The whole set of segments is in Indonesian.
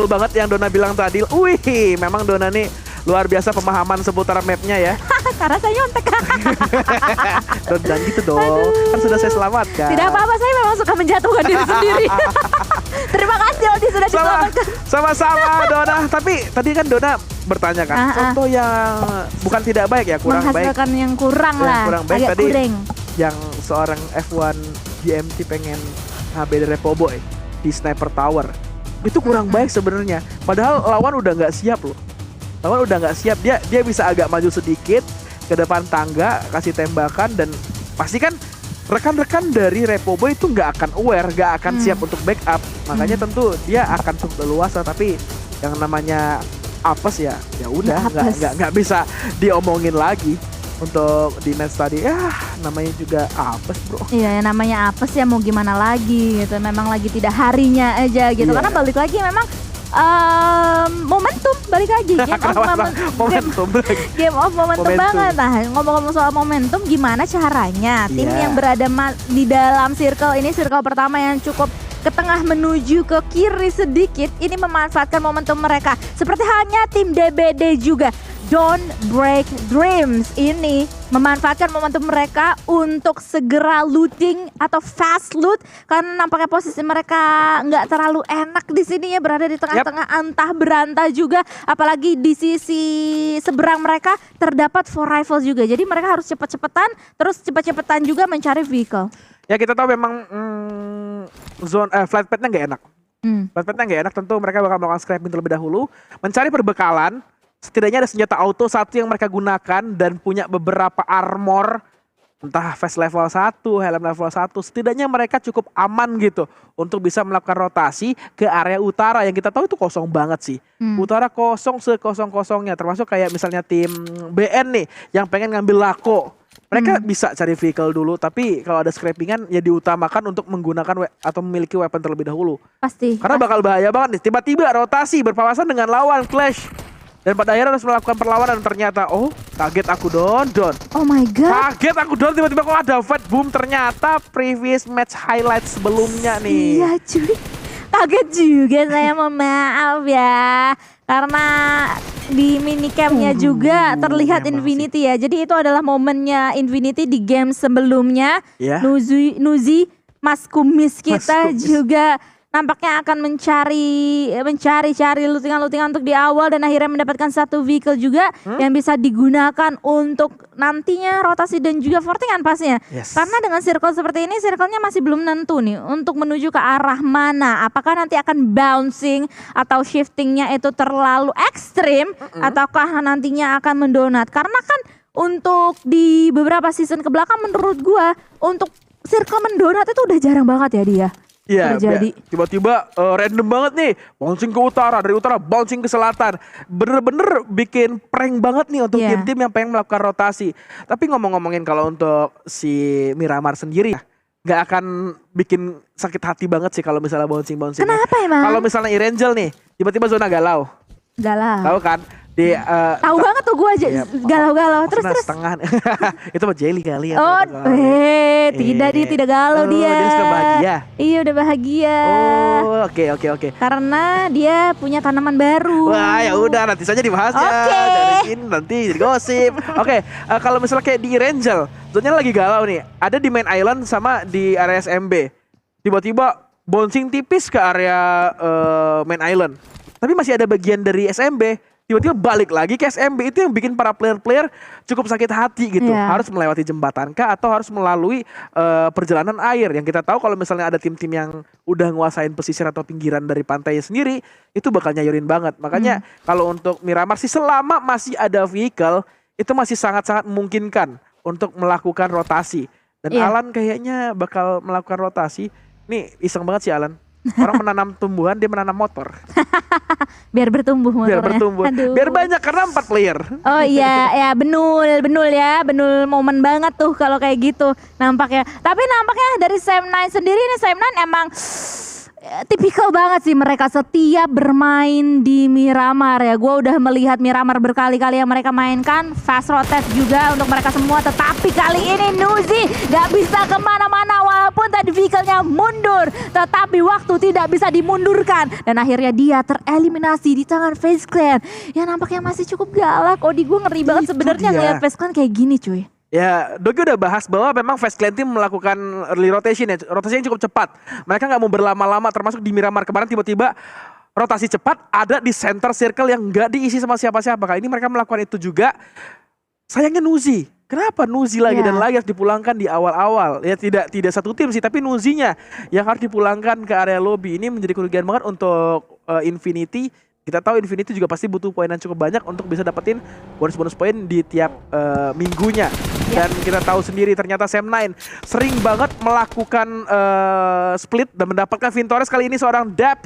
betul banget yang Dona bilang tadi. Wih, memang Dona nih luar biasa pemahaman seputar mapnya ya. Karena saya nyontek. Don, jangan gitu dong. Kan sudah saya selamatkan. Tidak apa-apa, saya memang suka menjatuhkan diri sendiri. Terima kasih Aldi sudah diselamatkan. Sama-sama Dona. Tapi tadi kan Dona bertanya kan, contoh yang bukan tidak baik ya, kurang baik. Menghasilkan yang kurang Yang lah. kurang baik agak tadi. kurang. Yang seorang F1 GMT pengen HB Repobo di Sniper Tower. Itu kurang baik sebenarnya. Padahal lawan udah nggak siap loh. Lawan udah nggak siap, dia bisa agak maju sedikit ke depan tangga, kasih tembakan, dan pasti kan rekan-rekan dari Repobo itu nggak akan aware, nggak akan siap untuk backup. Makanya tentu dia akan cukup leluasa, tapi yang namanya apes ya udah nggak bisa diomongin lagi. Untuk di match tadi ya namanya juga apes bro. Iya, namanya apes ya, mau gimana lagi gitu. Memang lagi tidak harinya aja gitu. Karena balik lagi memang momentum, balik lagi game of momentum banget. Nah, ngomong-ngomong soal momentum, gimana caranya tim yang berada di dalam circle ini, circle pertama yang cukup ke tengah menuju ke kiri sedikit, ini memanfaatkan momentum mereka. Seperti halnya tim DBD juga, Don't Break Dreams ini memanfaatkan momentum mereka untuk segera looting atau fast loot, karena nampaknya posisi mereka nggak terlalu enak di sini ya, berada di tengah-tengah antah berantah juga, apalagi di sisi seberang mereka terdapat 4 rifles juga, jadi mereka harus cepet-cepetan, terus cepet-cepetan juga mencari vehicle. Ya kita tahu memang flight path-nya nggak enak. Flight path-nya nggak enak, tentu mereka bakal melakukan scrapping terlebih dahulu, mencari perbekalan. Setidaknya ada senjata auto satu yang mereka gunakan dan punya beberapa armor, entah vest level 1, helm level 1. Setidaknya mereka cukup aman gitu untuk bisa melakukan rotasi ke area utara yang kita tahu itu kosong banget sih. Utara kosong sekosong-kosongnya, termasuk kayak misalnya tim BN nih yang pengen ngambil Lako. Mereka bisa cari vehicle dulu, tapi kalau ada scrappingan ya diutamakan untuk menggunakan atau memiliki weapon terlebih dahulu. Pasti. Karena bakal bahaya banget nih, tiba-tiba rotasi berpapasan dengan lawan, clash. Dan pada akhirnya harus melakukan perlawanan, ternyata kaget aku Don. Oh my god. Kaget aku Don, tiba-tiba kok ada fight, boom, ternyata previous match highlight sebelumnya nih. Iya cuy, kaget juga saya, mohon maaf ya. Karena di minicamnya juga terlihat Infinity ya. Jadi itu adalah momennya Infinity di game sebelumnya. Nuzi, Mas Kumis kita juga nampaknya akan mencari lootingan untuk di awal, dan akhirnya mendapatkan satu vehicle juga yang bisa digunakan untuk nantinya rotasi dan juga fortingan pastinya. Karena dengan circle seperti ini, circle-nya masih belum nentu nih untuk menuju ke arah mana. Apakah nanti akan bouncing atau shiftingnya itu terlalu ekstrim, ataukah nantinya akan mendonat. Karena kan untuk di beberapa season ke belakang menurut gua untuk circle mendonat itu udah jarang banget ya dia. Iya, tiba-tiba random banget nih, bouncing ke utara, dari utara bouncing ke selatan. Bener-bener bikin prank banget nih untuk tim-tim yang pengen melakukan rotasi. Tapi ngomong-ngomongin kalau untuk si Miramar sendiri, nggak akan bikin sakit hati banget sih kalau misalnya bouncing. Kenapa emang? Kalau misalnya Irangel nih, tiba-tiba zona galau. Tahu kan? Tahu banget tuh gue aja galau-galau terus setengah. Itu mah jelly kali ya. Tidak galau dia. Dia sudah bahagia. Iya, udah bahagia. Oke. Karena dia punya tanaman baru. Wah, ya udah, nanti saja dibahas ya. Dari sini nanti jadi gosip. Kalau misalnya kayak di Rangel, zonanya lagi galau nih. Ada di main island sama di area SMB. Tiba-tiba bouncing tipis ke area main island. Tapi masih ada bagian dari SMB. Tiba-tiba balik lagi ke SMB, itu yang bikin para player-player cukup sakit hati gitu. Harus melewati jembatan kah atau harus melalui perjalanan air. Yang kita tahu kalau misalnya ada tim-tim yang udah nguasain pesisir atau pinggiran dari pantainya sendiri, itu bakal nyayurin banget. Makanya kalau untuk Miramar sih selama masih ada vehicle, itu masih sangat-sangat memungkinkan untuk melakukan rotasi. Dan Alan kayaknya bakal melakukan rotasi. Nih iseng banget sih Alan. Orang menanam tumbuhan, dia menanam motor. Biar bertumbuh motornya. Biar banyak, karena 4 player. Oh iya, ya benul momen banget tuh kalau kayak gitu nampaknya. Tapi nampaknya dari Sam9 sendiri, ini Sam9 emang tipikal banget sih mereka setiap bermain di Miramar ya. Gue udah melihat Miramar berkali-kali yang mereka mainkan. Fast rotate juga untuk mereka semua. Tetapi kali ini Nuzi gak bisa kemana-mana walaupun tadi vehicle-nya mundur. Tetapi waktu tidak bisa dimundurkan. Dan akhirnya dia tereliminasi di tangan FaZe Clan. Ya nampaknya masih cukup galak. Odi gue ngeri banget sebenarnya ngeliat FaZe Clan kayak gini cuy. Ya, Dogi udah bahas bahwa memang FaZe Clan Team melakukan early rotation ya. Rotasinya cukup cepat. Mereka nggak mau berlama-lama, termasuk di Miramar kemarin tiba-tiba rotasi cepat ada di center circle yang nggak diisi sama siapa-siapa. Kali ini mereka melakukan itu juga. Sayangnya Nuzi. Kenapa Nuzi lagi dan lagi harus dipulangkan di awal-awal? Ya tidak satu tim sih, tapi Nuzinya yang harus dipulangkan ke area lobby. Ini menjadi kerugian banget untuk Infinity. Kita tahu Infinity juga pasti butuh poin yang cukup banyak untuk bisa dapetin bonus-bonus poin di tiap minggunya. Dan kita tahu sendiri ternyata Sam9 sering banget melakukan split dan mendapatkan Vintores kali ini seorang Dap.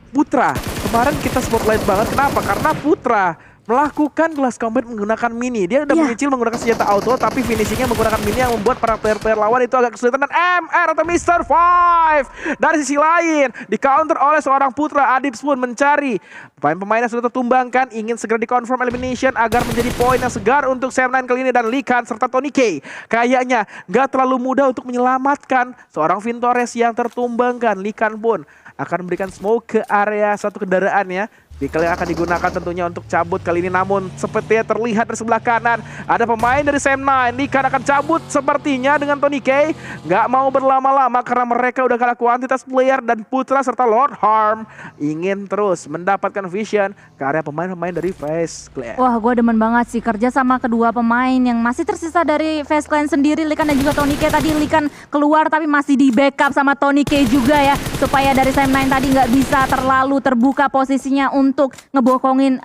Putra, kemarin kita spotlight banget. Kenapa? Karena Putra melakukan glass combat menggunakan mini. Dia udah menyicil menggunakan senjata auto, tapi finishingnya menggunakan mini yang membuat para player-player lawan itu agak kesulitan. Dan MR atau Mr. Five dari sisi lain di counter oleh seorang Putra. Adips pun mencari pemain-pemain yang sudah tertumbangkan, ingin segera di-confirm elimination agar menjadi poin yang segar untuk Sam9 kali ini. Dan Likan serta Tony K kayaknya gak terlalu mudah untuk menyelamatkan seorang Vintores yang tertumbangkan. Likan pun akan memberikan smoke ke area satu kendaraan ya. Vehicle yang akan digunakan tentunya untuk cabut kali ini. Namun sepertinya terlihat dari sebelah kanan ada pemain dari Sam9. Likan akan cabut sepertinya dengan Tony K. Nggak mau berlama-lama karena mereka udah kalah kuantitas player. Dan Putra serta Lord Harm ingin terus mendapatkan vision ke area pemain-pemain dari FaZe Clan. Wah, gue demen banget sih kerja sama kedua pemain yang masih tersisa dari FaZe Clan sendiri. Likan dan juga Tony K. Tadi Likan keluar tapi masih di backup sama Tony K juga ya. Supaya dari Sam9 tadi nggak bisa terlalu terbuka posisinya untuk ngebokongin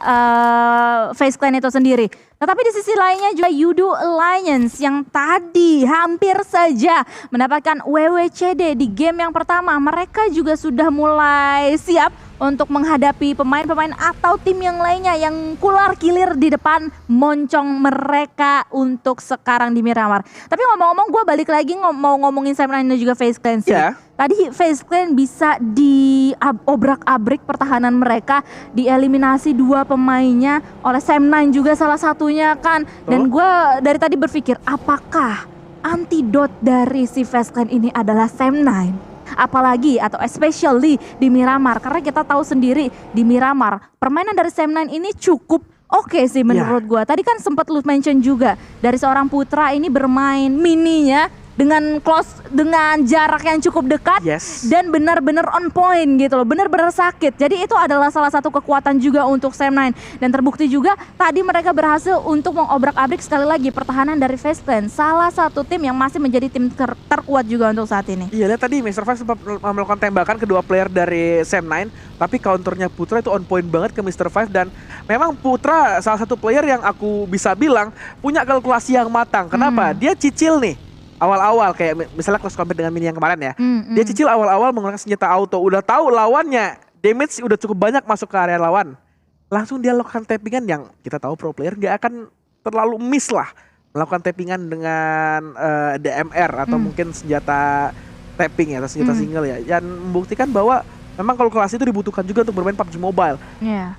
FaZe Clan itu sendiri. Tetapi di sisi lainnya juga Yudo Alliance yang tadi hampir saja mendapatkan WWCD di game yang pertama. Mereka juga sudah mulai siap untuk menghadapi pemain-pemain atau tim yang lainnya yang kular kilir di depan moncong mereka untuk sekarang di Miramar. Tapi ngomong-ngomong gue balik lagi mau ngomongin Sam9 dan juga FaZe Clan sih. Tadi FaZe Clan bisa diobrak-abrik pertahanan mereka, dieliminasi dua pemainnya oleh Sam9 juga salah satunya kan. Dan gue dari tadi berpikir apakah antidot dari si FaZe Clan ini adalah Sam9? Apalagi atau especially di Miramar, karena kita tahu sendiri di Miramar permainan dari Sam9 ini cukup oke sih menurut gua. Tadi kan sempat lu mention juga dari seorang Putra ini bermain mininya dengan close, dengan jarak yang cukup dekat dan benar-benar on point gitu loh, benar-benar sakit. Jadi itu adalah salah satu kekuatan juga untuk Sam9 dan terbukti juga tadi mereka berhasil untuk mengobrak-abrik sekali lagi pertahanan dari FaZe Clan, salah satu tim yang masih menjadi tim terkuat juga untuk saat ini. Iya, lihat tadi Mr. Five sempat melakukan tembakan kedua player dari Sam9, tapi counternya Putra itu on point banget ke Mr. Five. Dan memang Putra salah satu player yang aku bisa bilang punya kalkulasi yang matang. Kenapa? Dia cicil nih awal-awal, kayak misalnya close combat dengan mini yang kemarin ya. Dia cicil awal-awal menggunakan senjata auto. Udah tahu lawannya damage udah cukup banyak masuk ke area lawan, langsung dia lakukan tappingan yang kita tahu pro player gak akan terlalu miss lah. Melakukan tappingan dengan DMR atau mungkin senjata tapping ya, atau senjata single ya. Dan membuktikan bahwa memang kalkulasi itu dibutuhkan juga untuk bermain PUBG Mobile.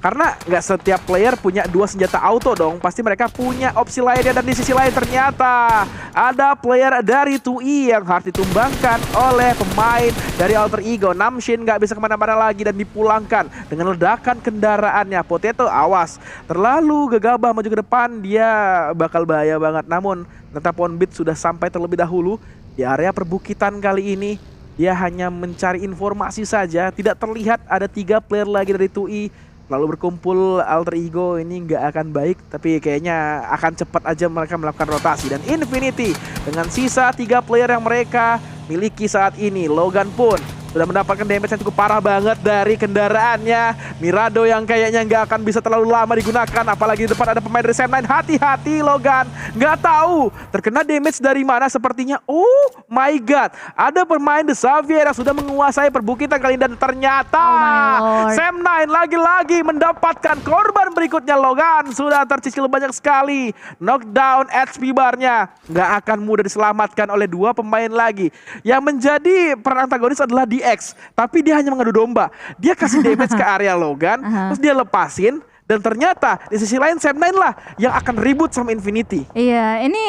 Karena nggak setiap player punya dua senjata auto dong. Pasti mereka punya opsi lainnya. Dan di sisi lain ternyata ada player dari 2E yang harus ditumbangkan oleh pemain dari Alter Ego. Namshin nggak bisa kemana-mana lagi dan dipulangkan dengan ledakan kendaraannya. Potato awas, terlalu gegabah maju ke depan, dia bakal bahaya banget. Namun ternyata Ponbit sudah sampai terlebih dahulu di area perbukitan kali ini. Dia hanya mencari informasi saja, tidak terlihat ada 3 player lagi dari 2E. Lalu berkumpul Alter Ego, ini nggak akan baik, tapi kayaknya akan cepat aja mereka melakukan rotasi. Dan Infinity dengan sisa 3 player yang mereka miliki saat ini, Logan pun sudah mendapatkan damage yang cukup parah banget dari kendaraannya. Mirado yang kayaknya nggak akan bisa terlalu lama digunakan, apalagi di depan ada pemain dari Sam9. Hati-hati Logan, nggak tahu terkena damage dari mana sepertinya. Oh my god, ada pemain The Xavier yang sudah menguasai perbukitan kali ini. Dan ternyata Sam9 lagi-lagi mendapatkan korban berikutnya. Logan sudah tercicil banyak sekali. Knockdown HP barnya nggak akan mudah diselamatkan oleh 2 pemain lagi. Yang menjadi peran antagonis adalah di GX, tapi dia hanya mengadu domba. Dia kasih damage ke area Logan, terus dia lepasin. Dan ternyata di sisi lain Sam9 lah yang akan ribut sama Infinity. Iya, ini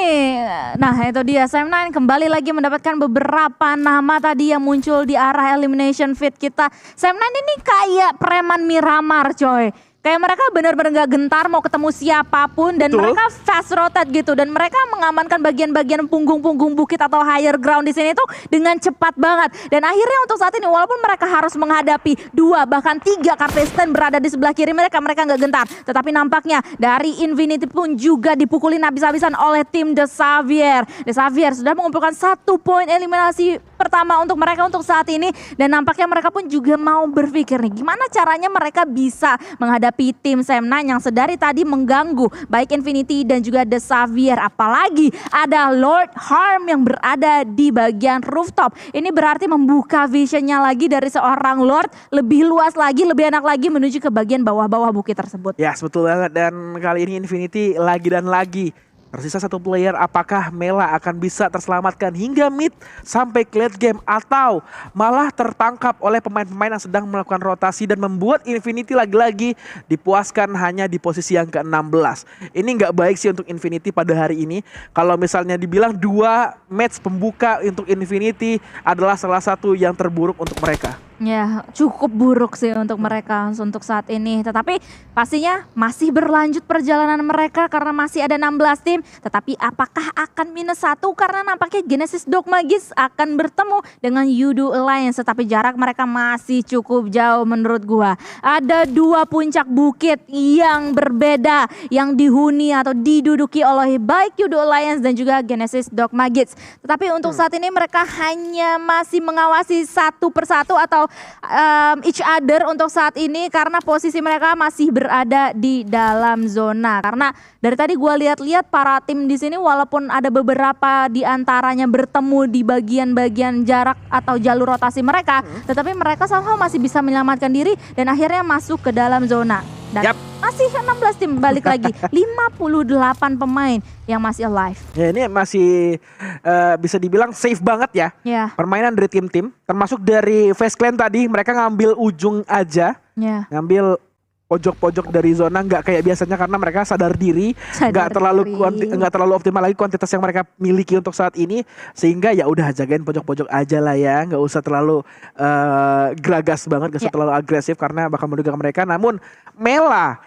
nah itu dia Sam9 kembali lagi mendapatkan beberapa nama tadi yang muncul di arah elimination feed kita. Sam9 ini kayak preman Miramar coy. Kayak mereka benar-benar gak gentar mau ketemu siapapun dan mereka fast rotate gitu dan mereka mengamankan bagian-bagian punggung-punggung bukit atau higher ground di sini tuh dengan cepat banget. Dan akhirnya untuk saat ini walaupun mereka harus menghadapi 2 bahkan 3 Kartesten berada di sebelah kiri mereka gak gentar. Tetapi nampaknya dari Infinity pun juga dipukulin habis-habisan oleh tim The Xavier. The Xavier sudah mengumpulkan 1 poin eliminasi pertama untuk mereka untuk saat ini dan nampaknya mereka pun juga mau berpikir nih gimana caranya mereka bisa menghadapi tim Sam9 yang sedari tadi mengganggu baik Infinity dan juga The Xavier, apalagi ada Lord Harm yang berada di bagian rooftop. Ini berarti membuka visionnya lagi dari seorang Lord lebih luas lagi, lebih enak lagi menuju ke bagian bawah-bawah bukit tersebut. Ya, betul banget, dan kali ini Infinity lagi dan lagi tersisa 1 player. Apakah Mela akan bisa terselamatkan hingga mid sampai ke late game atau malah tertangkap oleh pemain-pemain yang sedang melakukan rotasi dan membuat Infinity lagi-lagi dipuaskan hanya di posisi yang ke-16. Ini nggak baik sih untuk Infinity pada hari ini. Kalau misalnya dibilang 2 match pembuka untuk Infinity adalah salah satu yang terburuk untuk mereka. Ya, cukup buruk sih untuk mereka untuk saat ini. Tetapi pastinya masih berlanjut perjalanan mereka karena masih ada 16 tim. Tetapi apakah akan -1 karena nampaknya Genesis Dogmagis akan bertemu dengan Yudu Alliance. Tetapi jarak mereka masih cukup jauh menurut gua. Ada 2 puncak bukit yang berbeda yang dihuni atau diduduki oleh baik Yudu Alliance dan juga Genesis Dogmagis. Tetapi untuk saat ini mereka hanya masih mengawasi satu persatu atau each other untuk saat ini karena posisi mereka masih berada di dalam zona. Karena dari tadi gue lihat-lihat para tim di sini walaupun ada beberapa di antaranya bertemu di bagian-bagian jarak atau jalur rotasi mereka, tetapi mereka somehow masih bisa menyelamatkan diri dan akhirnya masuk ke dalam zona. Dan masih 16 tim balik lagi 58 pemain yang masih alive. Ya, ini masih bisa dibilang safe banget ya. Permainan dari tim-tim termasuk dari Face Clan tadi mereka ngambil ujung aja. Ngambil pojok-pojok dari zona, nggak kayak biasanya karena mereka sadar diri, nggak terlalu optimal lagi kuantitas yang mereka miliki untuk saat ini, sehingga ya udah jagain pojok-pojok aja lah ya, nggak usah terlalu geragas banget, nggak usah terlalu agresif karena bakal merugikan mereka. Namun Mela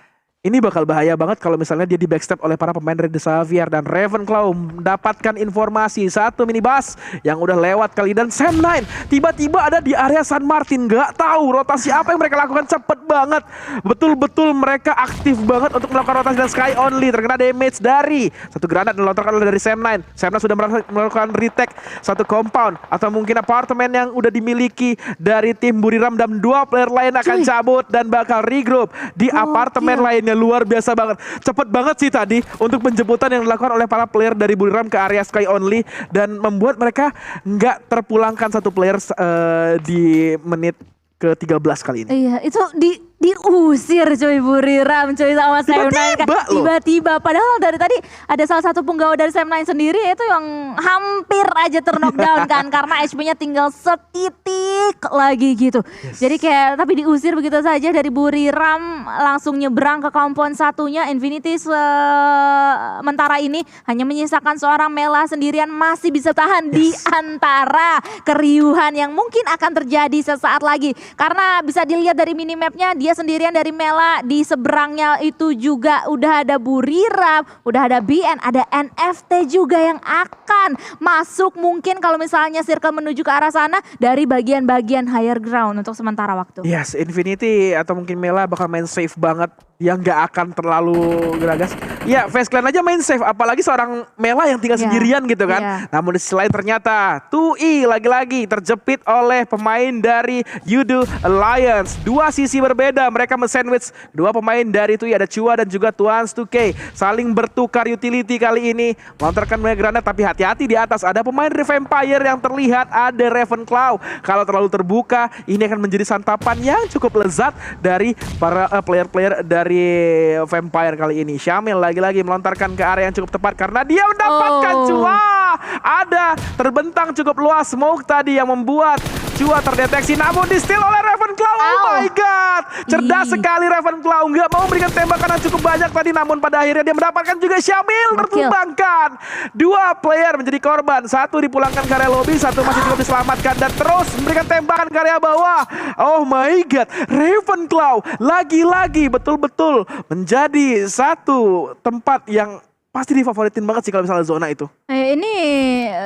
ini bakal bahaya banget kalau misalnya dia di backstep oleh para pemain dari The Xavier dan Ravenclaw mendapatkan informasi 1 minibus yang udah lewat kali dan Sam9 tiba-tiba ada di area San Martin, nggak tahu rotasi apa yang mereka lakukan, cepet banget, betul-betul mereka aktif banget untuk melakukan rotasi dan Sky Only terkena damage dari 1 granat yang dilontarkan oleh dari Sam9. Sam9 sudah melakukan retake 1 compound atau mungkin apartemen yang udah dimiliki dari tim Buriram dan 2 player lain akan cabut dan bakal regroup di apartemen lainnya. Luar biasa banget, cepet banget sih tadi untuk penjemputan yang dilakukan oleh para player dari Buriram ke area Sky Only dan membuat mereka nggak terpulangkan 1 player di menit ke-13 kali ini. Iya, itu diusir coy Buriram coy sama Sam9 tiba-tiba, padahal dari tadi ada salah satu penggawa dari Sam9 sendiri itu yang hampir aja knockdown kan karena HP-nya tinggal setitik lagi gitu. Jadi kayak tapi diusir begitu saja dari Buriram, langsung nyebrang ke compound satunya. Infinity sementara ini hanya menyisakan seorang Mela sendirian masih bisa tahan di antara keriuhan yang mungkin akan terjadi sesaat lagi karena bisa dilihat dari minimapnya dia sendirian dari Mela, di seberangnya itu juga udah ada Buriram, udah ada BN, ada NFT juga yang akan masuk mungkin kalau misalnya circle menuju ke arah sana dari bagian-bagian higher ground untuk sementara waktu. Yes, Infinity atau mungkin Mela bakal main safe banget yang gak akan terlalu geragas. Ya, Face Clan aja main safe, apalagi seorang Mela yang tinggal sendirian gitu kan. Namun di sisi lain ternyata 2i lagi-lagi terjepit oleh pemain dari Yudu Alliance. 2 sisi berbeda, mereka men-sandwich 2 pemain dari 2i, ada Chua dan juga Tuans 2K. Saling bertukar utility kali ini, melontarkan granat, tapi hati-hati di atas ada pemain dari Vampire yang terlihat ada Ravenclaw. Kalau terlalu terbuka, ini akan menjadi santapan yang cukup lezat dari para player-player dari Vampire kali ini. Syamil lagi-lagi melontarkan ke area yang cukup tepat karena dia mendapatkan Chua. Ada terbentang cukup luas smoke tadi yang membuat Kecoa terdeteksi namun di steal oleh Ravenclaw. Oh my god. Cerdas sekali Ravenclaw. Nggak mau memberikan tembakan yang cukup banyak tadi. Namun pada akhirnya dia mendapatkan juga Syamil tertumbangkan. 2 player menjadi korban. 1 dipulangkan ke area lobby. 1 masih cukup diselamatkan. Dan terus memberikan tembakan ke area bawah. Oh my god. Ravenclaw lagi-lagi betul-betul menjadi satu tempat yang pasti difavoritin banget sih kalau misalnya zona itu. Ini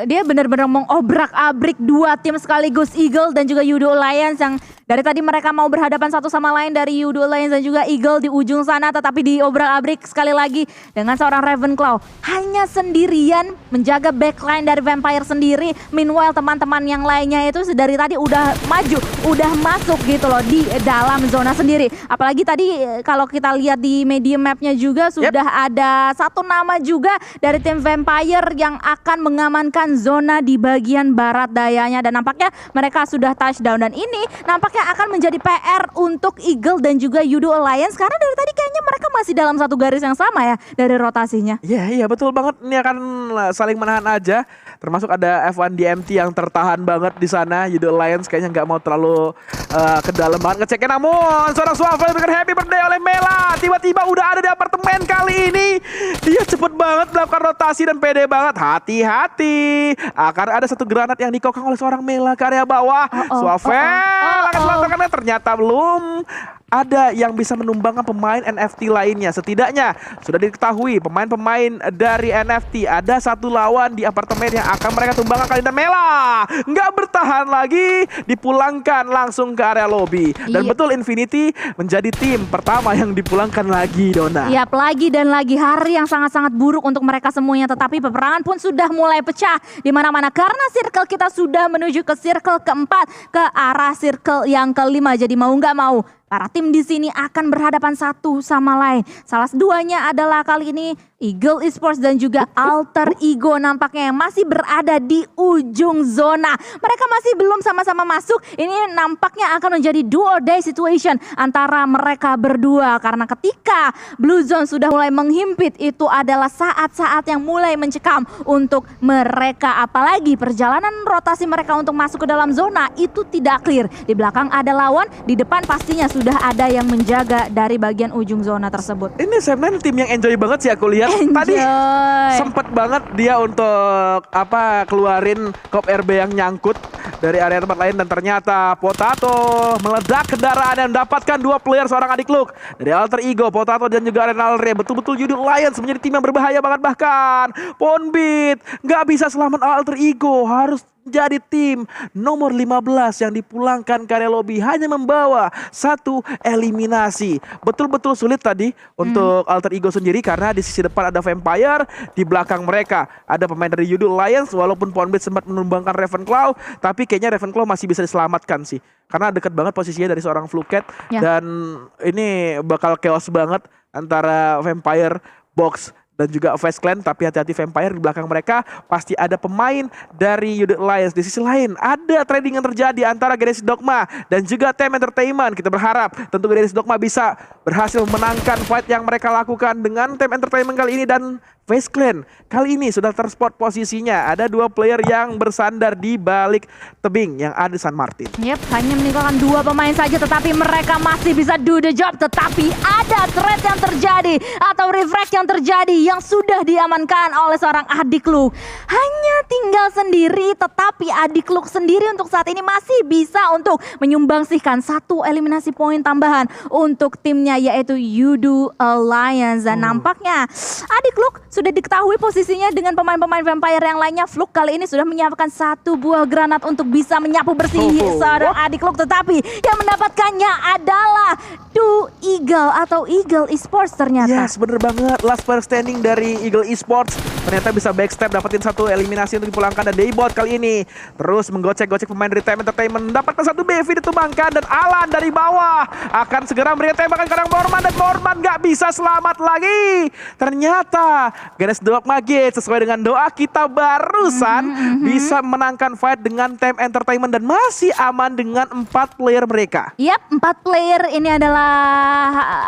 dia benar-benar mengobrak-abrik 2 tim sekaligus, Eagle dan juga Yudo Alliance, yang dari tadi mereka mau berhadapan satu sama lain dari Yudo Alliance dan juga Eagle di ujung sana, tetapi diobrak-abrik sekali lagi dengan seorang Ravenclaw hanya sendirian menjaga backline dari Vampire sendiri. Meanwhile teman-teman yang lainnya itu dari tadi udah maju, udah masuk gitu loh di dalam zona sendiri. Apalagi tadi kalau kita lihat di media mapnya juga sudah ada satu nama juga dari tim Vampire yang akan mengamankan zona di bagian barat dayanya, dan nampaknya mereka sudah touchdown, dan ini nampaknya akan menjadi PR untuk Eagle dan juga Yudo Alliance karena dari tadi kayaknya mereka masih dalam satu garis yang sama ya dari rotasinya. Iya betul banget, ini akan saling menahan aja. Termasuk ada F1 DMT yang tertahan banget di sana. Yudo Alliance kayaknya nggak mau terlalu ke dalam banget ngeceknya, namun seorang Swaffle diberikan happy birthday oleh Mela. Tiba-tiba udah ada di apartemen kali ini. Dia cepet banget melakukan rotasi dan pede banget. Hati-hati, akan ada satu granat yang dikokang oleh seorang Mela ke area bawah. Swaffle akan melancarkannya, ternyata belum ada yang bisa menumbangkan pemain NFT lainnya. Setidaknya sudah diketahui pemain-pemain dari NFT ada 1 lawan di apartemen yang akan mereka tumbangkan kali ini. Mela nggak bertahan lagi, dipulangkan langsung ke area lobby. Dan betul Infinity menjadi tim pertama yang dipulangkan lagi, Dona. Yap, lagi dan lagi hari yang sangat-sangat buruk untuk mereka semuanya. Tetapi peperangan pun sudah mulai pecah di mana-mana karena circle kita sudah menuju ke circle keempat, ke arah circle yang kelima. Jadi mau nggak mau para tim di sini akan berhadapan satu sama lain. Salah duanya adalah kali ini Eagle Esports dan juga Alter Ego nampaknya yang masih berada di ujung zona. Mereka masih belum sama-sama masuk. Ini nampaknya akan menjadi do or die situation antara mereka berdua. Karena ketika Blue Zone sudah mulai menghimpit, itu adalah saat-saat yang mulai mencekam untuk mereka. Apalagi perjalanan rotasi mereka untuk masuk ke dalam zona itu tidak clear. Di belakang ada lawan, di depan pastinya sudah ada yang menjaga dari bagian ujung zona tersebut. Ini sebenarnya tim yang enjoy banget sih aku lihat. Tadi sempet banget dia untuk keluarin Cop RB yang nyangkut dari area tempat lain, dan ternyata Potato meledak kendaraan dan mendapatkan 2 player, seorang adik Luke dari Alter Ego, Potato dan juga Renalre. Betul-betul Yudo Alliance menjadi tim yang berbahaya banget, bahkan Ponbit nggak bisa selamat. Alter Ego harus jadi tim nomor 15 yang dipulangkan ke area lobby hanya membawa 1 eliminasi. Betul-betul sulit tadi untuk Alter Ego sendiri karena di sisi depan ada Vampire, di belakang mereka ada pemain dari Yudo Alliance. Walaupun Ponbit sempat menumbangkan Ravenclaw, tapi kayaknya Ravenclaw masih bisa diselamatkan sih karena dekat banget posisinya dari seorang Fluket. Dan ini bakal chaos banget antara Vampire, Box dan juga Fast Clan. Tapi hati-hati Vampire, di belakang mereka pasti ada pemain dari Yudo Alliance. Di sisi lain ada trading yang terjadi antara Genesis Dogma dan juga Team Entertainment. Kita berharap tentu Genesis Dogma bisa berhasil memenangkan fight yang mereka lakukan dengan Team Entertainment kali ini. Dan Face Clan kali ini sudah terspot posisinya. Ada 2 player yang bersandar di balik tebing yang ada di San Martin. Yep, hanya meninggalkan 2 pemain saja, tetapi mereka masih bisa do the job. Tetapi ada threat yang terjadi atau refract yang terjadi yang sudah diamankan oleh seorang adik Luke. Hanya tinggal sendiri, tetapi adik Luke sendiri untuk saat ini masih bisa untuk menyumbangsihkan 1 eliminasi poin tambahan untuk timnya, yaitu Yudo Alliance. Dan nampaknya adik Luke sudah diketahui posisinya dengan pemain-pemain Vampire yang lainnya. Fluke kali ini sudah menyiapkan 1 buah granat untuk bisa menyapu bersih seorang adik Luke. Tetapi yang mendapatkannya adalah Eagle atau Eagle Esports ternyata. Yes, bener banget. Last player standing dari Eagle Esports ternyata bisa backstep dapetin 1 eliminasi untuk dipulangkan. Dan Daybot kali ini terus menggocek-gocek pemain dari Team Entertainment, mendapatkan 1 BV ditumbangkan. Dan Alan dari bawah akan segera memberikan tembakan ke arah Morman, dan Morman gak bisa selamat lagi. Ternyata Genesis Dogma Gate sesuai dengan doa kita barusan bisa menangkan fight dengan Team Entertainment dan masih aman dengan 4 player mereka. Yap, 4 player ini adalah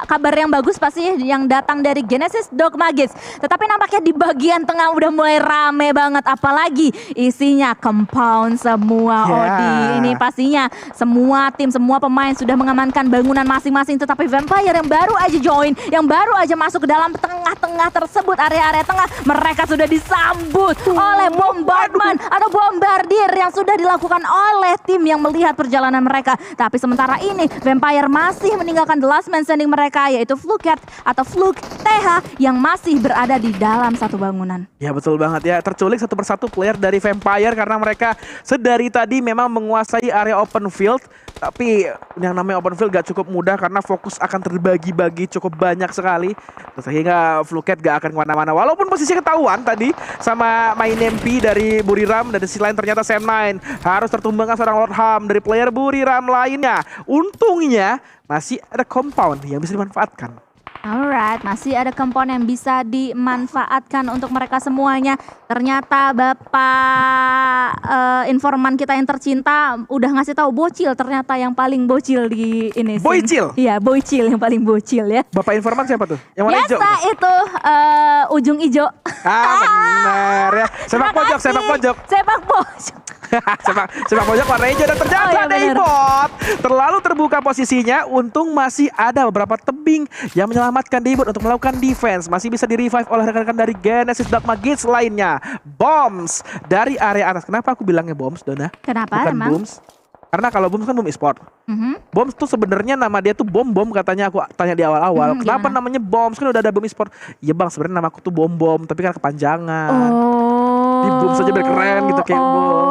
kabar yang bagus pasti yang datang dari Genesis Dogma Gates. Tetapi nampaknya di bagian bagian tengah udah mulai rame banget, apalagi isinya compound semua. Odi, ini pastinya semua tim, semua pemain sudah mengamankan bangunan masing-masing, tetapi Vampire yang baru aja join, yang baru aja masuk ke dalam tengah-tengah tersebut, area-area tengah, mereka sudah disambut oleh bombardment atau bombardir yang sudah dilakukan oleh tim yang melihat perjalanan mereka. Tapi sementara ini Vampire masih meninggalkan the last man standing mereka, yaitu Fluket atau Fluk TH yang masih berada di dalam satu bangunan. Ya betul banget ya, terculik satu persatu player dari Vampire karena mereka sedari tadi memang menguasai area open field. Tapi yang namanya open field gak cukup mudah karena fokus akan terbagi-bagi cukup banyak sekali. Sehingga Fluket gak akan kemana-mana. Walaupun posisi ketahuan tadi sama main MP dari Buriram, dan di sisi lain ternyata Sam9 harus tertumbangkan seorang Lord Ham dari player Buriram lainnya. Untungnya masih ada compound yang bisa dimanfaatkan. Alright, masih ada komponen yang bisa dimanfaatkan untuk mereka semuanya. Ternyata Bapak informan kita yang tercinta udah ngasih tahu Bocil ternyata yang paling bocil di ini. Bocil? Iya, Bocil yang paling bocil ya. Bapak informan siapa tuh? Yang warna hijau? Biasa itu ujung hijau. Benar ya. Sepak pojok, sepak pojok. Sepak pojok. sepak pojok warna hijau, dan ternyata Daybot terlalu terbuka posisinya. Untung masih ada beberapa tebing yang menyelamatkan Daybot untuk melakukan defense. Masih bisa di revive oleh rekan-rekan dari Genesis Dogma Gates lainnya. Bombs dari area atas. Kenapa aku bilangnya bombs, Dona? Kenapa bukan emang? Booms? Karena kalau Booms kan Boom Esport. Bombs tuh sebenarnya nama dia tuh bom katanya, aku tanya di awal-awal. Kenapa gimana? namanya Bombs? Kan udah ada Boom Esport. Iya bang, sebenarnya nama aku tuh Bom, tapi kan kepanjangan. Di Boom saja biar keren gitu, kayak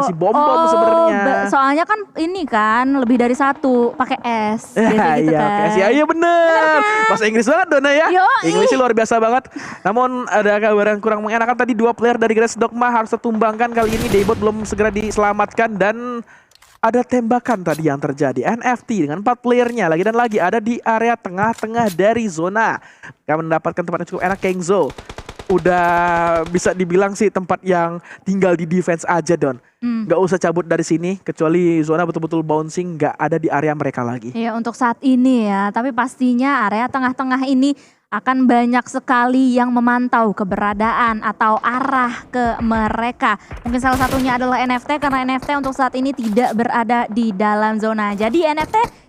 si bom sebenarnya. Soalnya kan ini kan lebih dari satu pakai S. Biasa gitu kan. Iya bener. Bahasa Inggris banget Dona ya. Yoi. Inggrisnya luar biasa banget. Namun ada kabar yang kurang mengenakan, tadi dua player dari Genesis Dogma harus tertumbangkan. Kali ini Daybot belum segera diselamatkan, dan ada tembakan tadi yang terjadi. NFT dengan 4 playernya lagi dan lagi ada di area tengah-tengah dari zona. Mereka mendapatkan tempat yang cukup enak. Kengzo udah bisa dibilang sih tempat yang tinggal di defense aja, Don. Gak usah cabut dari sini, kecuali zona betul-betul bouncing gak ada di area mereka lagi. Ya untuk saat ini ya, tapi pastinya area tengah-tengah ini akan banyak sekali yang memantau keberadaan atau arah ke mereka. Mungkin salah satunya adalah NFT, karena NFT untuk saat ini tidak berada di dalam zona. Jadi NFT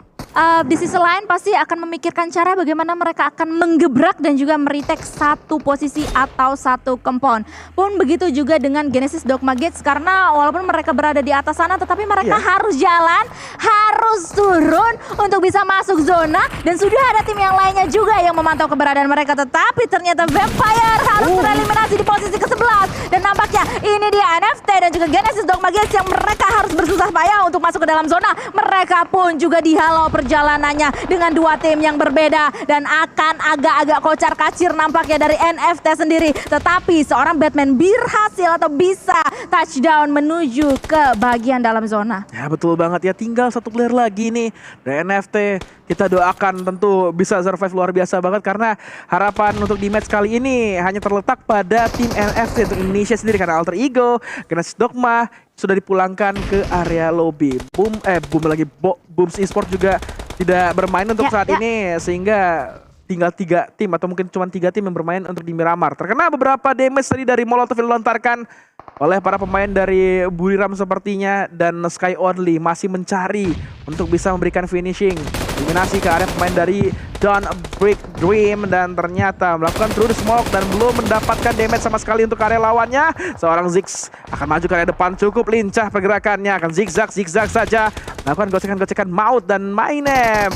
di sisi lain pasti akan memikirkan cara bagaimana mereka akan menggebrak dan juga meretake satu posisi atau satu compound. Pun begitu juga dengan Genesis Dogma Gates, karena walaupun mereka berada di atas sana, tetapi mereka harus jalan, harus turun untuk bisa masuk zona, dan sudah ada tim yang lainnya juga yang memantau keberadaan mereka. Tetapi ternyata Vampire harus tereliminasi di posisi ke-11, dan nampaknya ini dia NFT dan juga Genesis Dogma Gates yang mereka harus bersusah payah untuk masuk ke dalam zona. Mereka pun juga dihalau perjalanannya dengan dua tim yang berbeda, dan akan agak-agak kocar kacir nampaknya dari NFT sendiri. Tetapi seorang Batman berhasil atau bisa touchdown menuju ke bagian dalam zona. Ya betul banget ya, tinggal satu player lagi nih dari NFT. Kita doakan tentu bisa survive luar biasa banget, karena harapan untuk di match kali ini hanya terletak pada tim NFT untuk Indonesia sendiri, karena Alter Ego, Genesis Dogma sudah dipulangkan ke area lobby. Booms Esport juga tidak bermain untuk saat ini, sehingga tinggal 3 tim atau mungkin cuma 3 tim yang bermain untuk di Miramar. Terkena beberapa damage tadi dari Molotov yang dilontarkan oleh para pemain dari Buriram sepertinya, dan Sky Only masih mencari untuk bisa memberikan finishing eliminasi ke area pemain dari Don't Break Dream, dan ternyata melakukan true smoke dan belum mendapatkan damage sama sekali untuk area lawannya. Seorang Ziggs akan maju ke area depan, cukup lincah pergerakannya, akan zigzag saja, melakukan gocekan-gocekan maut, dan Mainem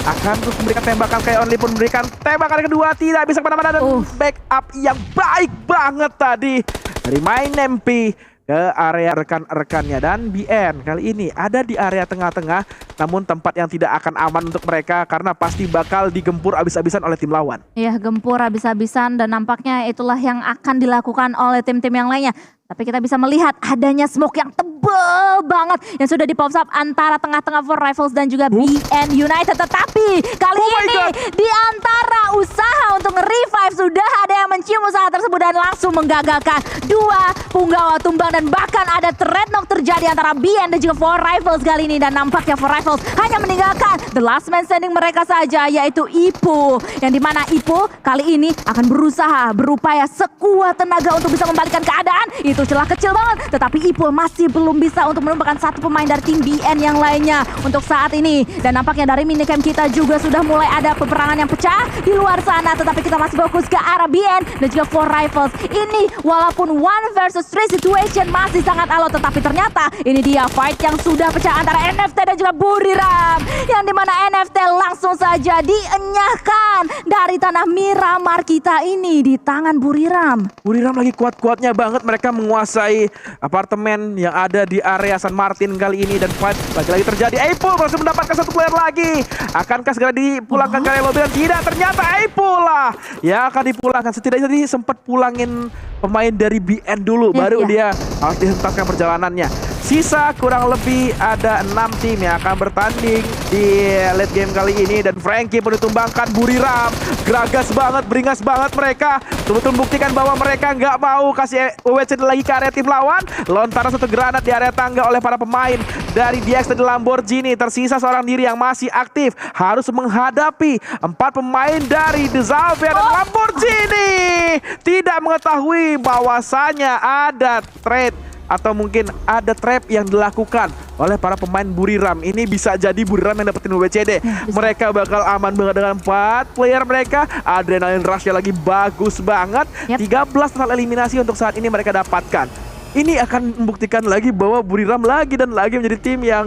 akan terus memberikan tembakan. Kayak Only pun memberikan tembakan kedua, tidak bisa kemana-mana, dan backup yang baik banget tadi dari Mainem ke area rekan-rekannya. Dan BN kali ini ada di area tengah-tengah, namun tempat yang tidak akan aman untuk mereka karena pasti bakal digempur abis-abisan oleh tim lawan. Iya, gempur abis-abisan, dan nampaknya itulah yang akan dilakukan oleh tim-tim yang lainnya. Tapi kita bisa melihat adanya smoke yang tebal banget yang sudah di-pop up antara tengah-tengah For Rifles dan juga BN United. Tetapi kali ini di antara usaha untuk nge-revive, sudah ada yang mencium usaha tersebut dan langsung langsung menggagalkan dua punggawa tumbang dan bahkan ada threat knock terjadi antara BN dan juga Four Rifles kali ini, dan nampaknya Four Rifles hanya meninggalkan the last man standing mereka saja, yaitu Ipo, yang dimana Ipo kali ini akan berusaha berupaya sekuat tenaga untuk bisa membalikkan keadaan. Itu celah kecil banget, tetapi Ipo masih belum bisa untuk menemukan satu pemain dari tim BN yang lainnya untuk saat ini. Dan nampaknya dari minicam kita juga sudah mulai ada peperangan yang pecah di luar sana, tetapi kita masih fokus ke arah BN dan juga Four Rifles. Ini walaupun 1 versus 3 situation masih sangat alot, tetapi ternyata ini dia fight yang sudah pecah antara NFT dan juga Buriram, yang dimana NFT langsung saja dienyahkan dari tanah Miramar kita ini di tangan Buriram. Buriram lagi kuat-kuatnya banget, mereka menguasai apartemen yang ada di area San Martin kali ini, dan fight lagi-lagi terjadi. Apple masih mendapatkan satu player lagi. Akankah segera dipulangkan ke area lobby? Dan tidak, ternyata Apple lah yang akan dipulangkan. Setidaknya tadi sempat pulangin pemain dari BN dulu, baru dia harus dihentaskan perjalanannya. Sisa kurang lebih ada 6 tim yang akan bertanding di late game kali ini, dan Frankie pun ditumbangkan. Buriram geragas banget, beringas banget mereka. Betul-betul buktikan bahwa mereka nggak mau kasih WWC lagi ke area tim lawan. Lontaran satu granat di area tangga oleh para pemain dari DX dan Lamborghini. Tersisa seorang diri yang masih aktif, harus menghadapi 4 pemain dari The Zalvia dan Lamborghini. Tidak mengetahui bahwasanya ada trade atau mungkin ada trap yang dilakukan oleh para pemain Buriram. Ini bisa jadi Buriram yang dapetin WCD. Mereka bakal aman banget dengan 4 player mereka. Adrenalin rush-nya lagi bagus banget. 13 total eliminasi untuk saat ini mereka dapatkan. Ini akan membuktikan lagi bahwa Buriram lagi dan lagi menjadi tim yang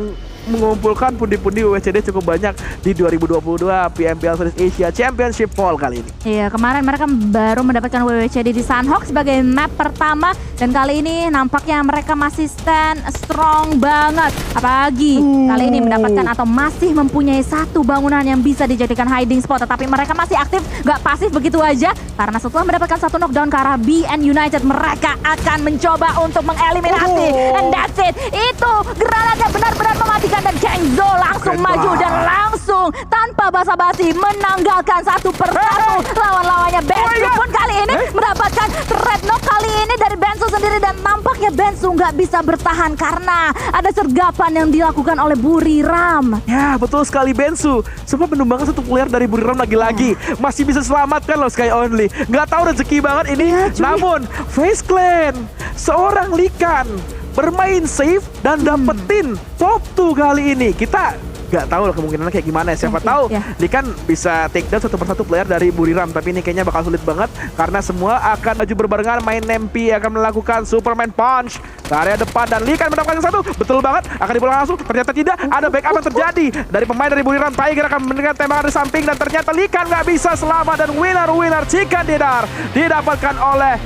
mengumpulkan pundi-pundi WCD cukup banyak di 2022 PMPL Southeast Asia Championship Fall kali ini. Iya, kemarin mereka baru mendapatkan WWCD di Sunhawk sebagai map pertama, dan kali ini nampaknya mereka masih stand strong banget. Apalagi kali ini mendapatkan atau masih mempunyai satu bangunan yang bisa dijadikan hiding spot, tetapi mereka masih aktif, gak pasif begitu aja, karena setelah mendapatkan satu knockdown ke arah BN United, mereka akan mencoba untuk mengeliminasi. And that's it. Itu granatnya benar-benar mematikan, dan Kengzo langsung maju dan langsung tanpa basa-basi menanggalkan satu persatu lawan-lawannya. Bensu pun kali ini mendapatkan red knock kali ini dari Bensu sendiri, dan nampaknya Bensu nggak bisa bertahan karena ada sergapan yang dilakukan oleh Buriram. Ya, betul sekali Bensu. Sempat menumbangkan satu player dari Buriram lagi-lagi. Masih bisa selamatkan loh Sky Only. Nggak tahu rezeki banget ini. Namun Face Clan, seorang Likan bermain safe dan dapetin top 2 kali ini. Kita nggak tahu lah kemungkinannya kayak gimana ya. Siapa tahu Likan bisa take down satu persatu player dari Buriram, tapi ini kayaknya bakal sulit banget karena semua akan maju berbarengan. Main Nempi akan melakukan Superman Punch ke area depan, dan Likan mendapatkan satu. Betul banget, akan dipulang langsung. Ternyata tidak, ada backup yang terjadi dari pemain dari Buriram. Tiger akan memberikan tembakan dari samping, dan ternyata Likan nggak bisa selamat, dan winner chicken dinner didapatkan oleh